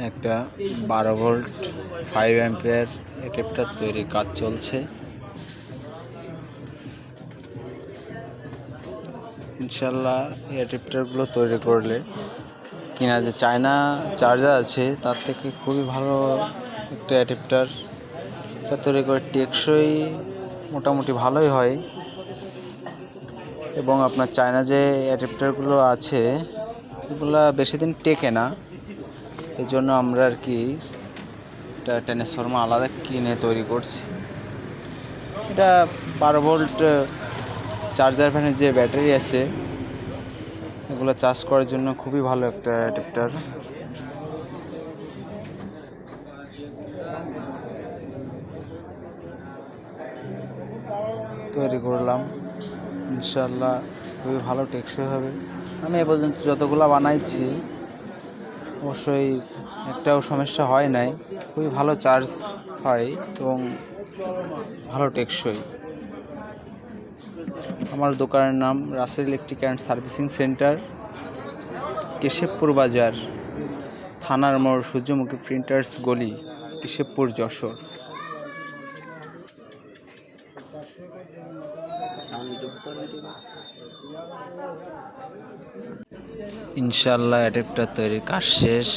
একটা 12 volt 5 ampere adapter তৈরির কাজ চলছে। ইনশাল্লাহ এই অ্যাডাপ্টারগুলো তৈরি করলে কিনা যে চায়না চার্জার আছে তার থেকে খুবই ভালো একটা অ্যাডাপ্টার এটা তৈরি করে টেকসই মোটামুটি ভালোই হয়। এবং আপনার চায়না যে অ্যাডাপ্টারগুলো আছে এগুলো বেশি দিন টেকে না, এই জন্য আমরা আর কি এটা ট্রান্সফর্মার আলাদা কিনে তৈরি করছি। এটা 12 ভোল্ট চার্জার ফ্যানের যে ব্যাটারি আছে এগুলো চার্জ করার জন্য খুবই ভালো একটা অ্যাডাপ্টার। তৈরি করলাম, ইনশাল্লাহ খুবই ভালো টেকসই হবে। আমি এ পর্যন্ত যতগুলো বানাইছি অবশ্যই একটাও সমস্যা হয় নাই, খুবই ভালো চার্জ হয় এবং ভালো টেকসই। আমার দোকানের নাম Rasel electric and servicing centre, Keshabpur বাজার, থানার মোড়, সূর্যমুখী প্রিন্টার্স গলি, কেশবপুর, যশোর। ইনশাল্লাহ অ্যাডাপ্টার তৈরির কাজ শেষ।